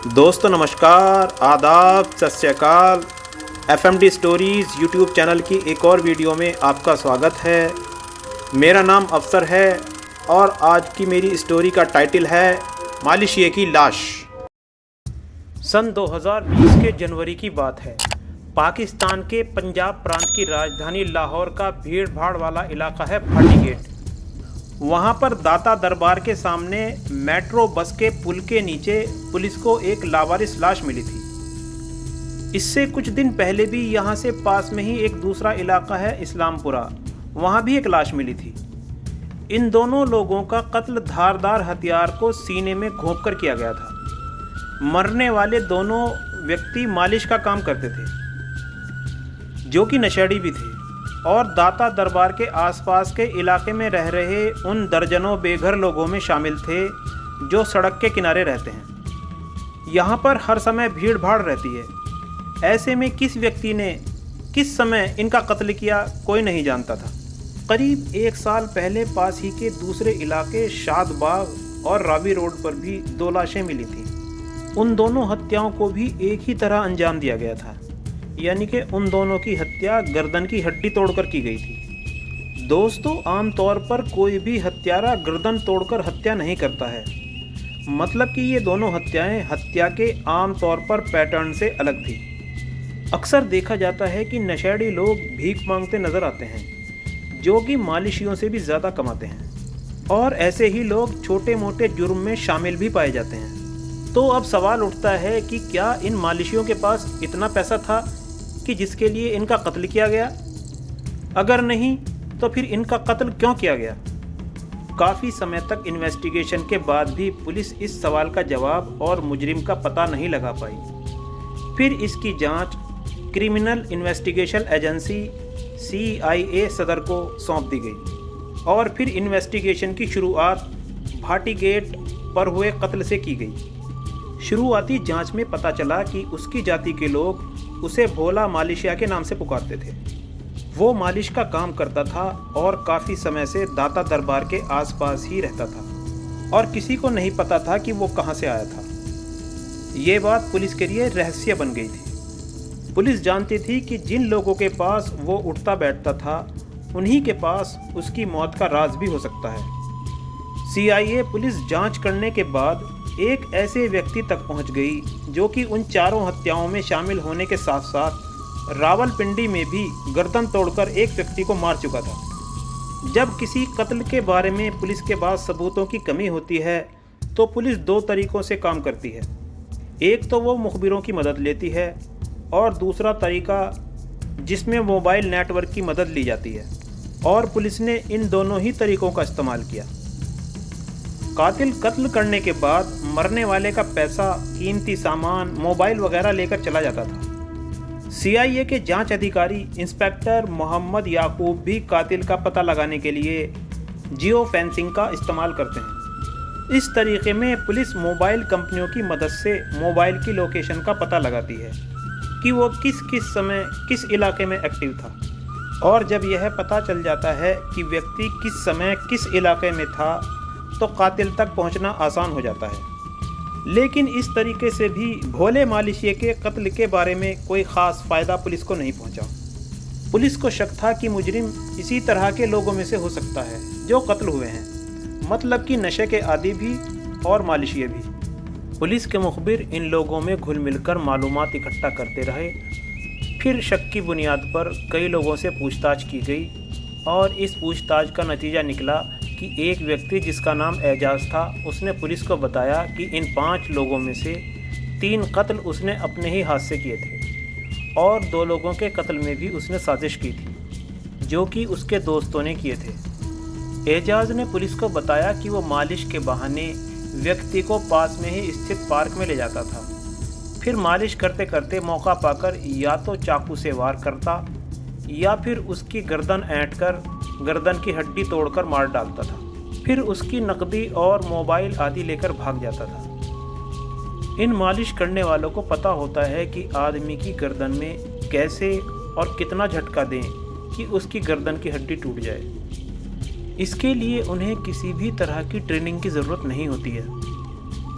दोस्तों नमस्कार, आदाब, सत श्री अकाल। FMD स्टोरीज़ यूट्यूब चैनल की एक और वीडियो में आपका स्वागत है। मेरा नाम अफसर है और आज की मेरी स्टोरी का टाइटल है मालयशिया की लाश। सन 2020 के जनवरी की बात है। पाकिस्तान के पंजाब प्रांत की राजधानी लाहौर का भीड़ भाड़ वाला इलाका है भाटी गेट। वहाँ पर दाता दरबार के सामने मेट्रो बस के पुल के नीचे पुलिस को एक लावारिस लाश मिली थी। इससे कुछ दिन पहले भी यहाँ से पास में ही एक दूसरा इलाका है इस्लामपुरा, वहाँ भी एक लाश मिली थी। इन दोनों लोगों का कत्ल धारदार हथियार को सीने में घोंप कर किया गया था। मरने वाले दोनों व्यक्ति मालिश का काम करते थे, जो कि नशेड़ी भी थे, और दाता दरबार के आसपास के इलाके में रह रहे उन दर्जनों बेघर लोगों में शामिल थे जो सड़क के किनारे रहते हैं। यहाँ पर हर समय भीड़ भाड़ रहती है। ऐसे में किस व्यक्ति ने किस समय इनका कत्ल किया कोई नहीं जानता था। करीब 1 साल पहले पास ही के दूसरे इलाके शादबाग और रावी रोड पर भी 2 लाशें मिली थीं। उन दोनों हत्याओं को भी एक ही तरह अंजाम दिया गया था, यानी कि उन दोनों की हत्या गर्दन की हड्डी तोड़कर की गई थी। दोस्तों, आमतौर पर कोई भी हत्यारा गर्दन तोड़कर हत्या नहीं करता है। मतलब कि ये दोनों हत्याएं हत्या के आमतौर पर पैटर्न से अलग थी। अक्सर देखा जाता है कि नशेड़ी लोग भीख मांगते नजर आते हैं, जो कि मालिशियों से भी ज़्यादा कमाते हैं, और ऐसे ही लोग छोटे मोटे जुर्म में शामिल भी पाए जाते हैं। तो अब सवाल उठता है कि क्या इन मालिशियों के पास इतना पैसा था कि जिसके लिए इनका कत्ल किया गया? अगर नहीं तो फिर इनका कत्ल क्यों किया गया? काफ़ी समय तक इन्वेस्टिगेशन के बाद भी पुलिस इस सवाल का जवाब और मुजरिम का पता नहीं लगा पाई। फिर इसकी जांच क्रिमिनल इन्वेस्टिगेशन एजेंसी CIA सदर को सौंप दी गई, और फिर इन्वेस्टिगेशन की शुरुआत भाटी गेट पर हुए कत्ल से की गई। शुरुआती जांच में पता चला कि उसकी जाति के लोग उसे भोला मालयशिया के नाम से पुकारते थे। वो मालिश का काम करता था और काफ़ी समय से दाता दरबार के आसपास ही रहता था, और किसी को नहीं पता था कि वो कहाँ से आया था। ये बात पुलिस के लिए रहस्य बन गई थी। पुलिस जानती थी कि जिन लोगों के पास वो उठता बैठता था, उन्हीं के पास उसकी मौत का राज भी हो सकता है। CIA पुलिस जांच करने के बाद एक ऐसे व्यक्ति तक पहुंच गई जो कि उन चारों हत्याओं में शामिल होने के साथ साथ रावलपिंडी में भी गर्दन तोड़कर एक व्यक्ति को मार चुका था। जब किसी कत्ल के बारे में पुलिस के पास सबूतों की कमी होती है तो पुलिस 2 तरीक़ों से काम करती है। एक तो वो मुखबिरों की मदद लेती है, और दूसरा तरीका जिसमें मोबाइल नेटवर्क की मदद ली जाती है, और पुलिस ने इन दोनों ही तरीक़ों का इस्तेमाल किया। कातिल कत्ल करने के बाद मरने वाले का पैसा, कीमती सामान, मोबाइल वगैरह लेकर चला जाता था। CIA के जांच अधिकारी इंस्पेक्टर मोहम्मद याकूब भी कातिल का पता लगाने के लिए जियो फेंसिंग का इस्तेमाल करते हैं। इस तरीके में पुलिस मोबाइल कंपनियों की मदद से मोबाइल की लोकेशन का पता लगाती है कि वो किस किस समय किस इलाके में एक्टिव था, और जब यह पता चल जाता है कि व्यक्ति किस समय किस इलाके में था तो कातिल तक पहुंचना आसान हो जाता है। लेकिन इस तरीके से भी भोले मालयशिया के कत्ल के बारे में कोई ख़ास फ़ायदा पुलिस को नहीं पहुंचा। पुलिस को शक था कि मुजरिम इसी तरह के लोगों में से हो सकता है जो कत्ल हुए हैं, मतलब कि नशे के आदी भी और मालयशिया भी। पुलिस के मुखबिर इन लोगों में घुल मिलकर मालूमात इकट्ठा करते रहे। फिर शक की बुनियाद पर कई लोगों से पूछताछ की गई, और इस पूछताछ का नतीजा निकला कि एक व्यक्ति जिसका नाम एजाज था, उसने पुलिस को बताया कि इन 5 लोगों में से 3 कत्ल उसने अपने ही हाथ से किए थे, और 2 लोगों के कत्ल में भी उसने साजिश की थी, जो कि उसके दोस्तों ने किए थे। एजाज ने पुलिस को बताया कि वो मालिश के बहाने व्यक्ति को पास में ही स्थित पार्क में ले जाता था, फिर मालिश करते करते मौका पाकर या तो चाकू से वार करता या फिर उसकी गर्दन ऐंठकर गर्दन की हड्डी तोड़कर मार डालता था। फिर उसकी नकदी और मोबाइल आदि लेकर भाग जाता था। इन मालिश करने वालों को पता होता है कि आदमी की गर्दन में कैसे और कितना झटका दें कि उसकी गर्दन की हड्डी टूट जाए। इसके लिए उन्हें किसी भी तरह की ट्रेनिंग की ज़रूरत नहीं होती है।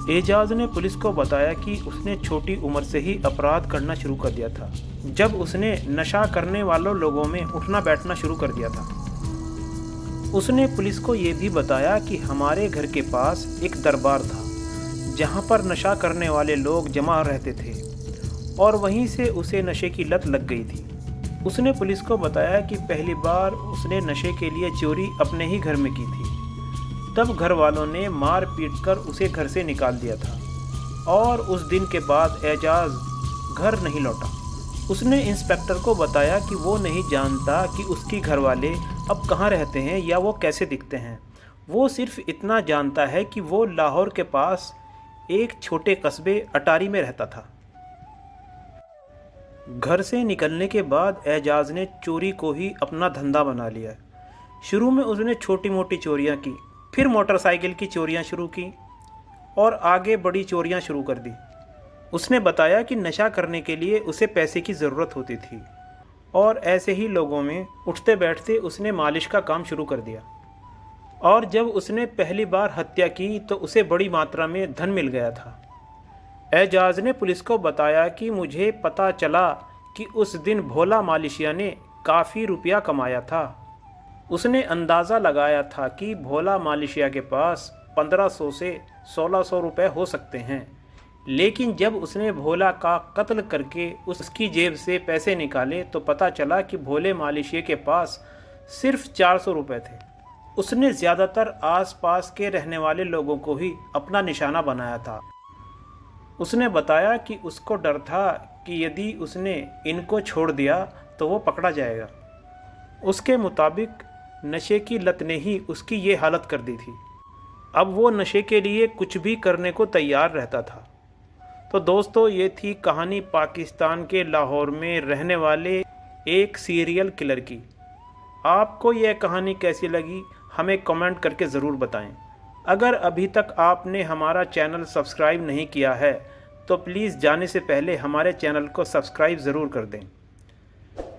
एजाज ने पुलिस को बताया कि उसने छोटी उम्र से ही अपराध करना शुरू कर दिया था, जब उसने नशा करने वालों लोगों में उठना बैठना शुरू कर दिया था। उसने पुलिस को ये भी बताया कि हमारे घर के पास एक दरबार था जहाँ पर नशा करने वाले लोग जमा रहते थे और वहीं से उसे नशे की लत लग गई थी। उसने पुलिस को बताया कि पहली बार उसने नशे के लिए चोरी अपने ही घर में की थी। तब घर वालों ने मार पीट कर उसे घर से निकाल दिया था और उस दिन के बाद एजाज घर नहीं लौटा। उसने इंस्पेक्टर को बताया कि वो नहीं जानता कि उसकी घर वाले अब कहाँ रहते हैं या वो कैसे दिखते हैं। वो सिर्फ इतना जानता है कि वो लाहौर के पास एक छोटे कस्बे अटारी में रहता था। घर से निकलने के बाद एजाज ने चोरी को ही अपना धंधा बना लिया। शुरू में उसने छोटी मोटी चोरियां की, फिर मोटरसाइकिल की चोरियां शुरू की और आगे बड़ी चोरियां शुरू कर दी। उसने बताया कि नशा करने के लिए उसे पैसे की ज़रूरत होती थी और ऐसे ही लोगों में उठते बैठते उसने मालिश का काम शुरू कर दिया। और जब उसने पहली बार हत्या की तो उसे बड़ी मात्रा में धन मिल गया था। एजाज ने पुलिस को बताया कि मुझे पता चला कि उस दिन भोला मालिशिया ने काफ़ी रुपया कमाया था। उसने अंदाज़ा लगाया था कि भोला मालिशिया के पास 1500 से 1600 रुपये हो सकते हैं, लेकिन जब उसने भोला का कत्ल करके उसकी जेब से पैसे निकाले तो पता चला कि भोले मालिशिया के पास सिर्फ 400 रुपये थे। उसने ज़्यादातर आसपास के रहने वाले लोगों को ही अपना निशाना बनाया था। उसने बताया कि उसको डर था कि यदि उसने इनको छोड़ दिया तो वो पकड़ा जाएगा। उसके मुताबिक नशे की लत ने ही उसकी ये हालत कर दी थी। अब वो नशे के लिए कुछ भी करने को तैयार रहता था। तो दोस्तों, ये थी कहानी पाकिस्तान के लाहौर में रहने वाले एक सीरियल किलर की। आपको यह कहानी कैसी लगी हमें कमेंट करके ज़रूर बताएं। अगर अभी तक आपने हमारा चैनल सब्सक्राइब नहीं किया है तो प्लीज़ जाने से पहले हमारे चैनल को सब्सक्राइब ज़रूर कर दें।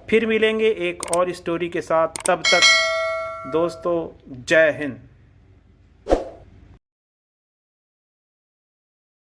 फिर मिलेंगे एक और स्टोरी के साथ। तब तक दोस्तों, जय हिंद।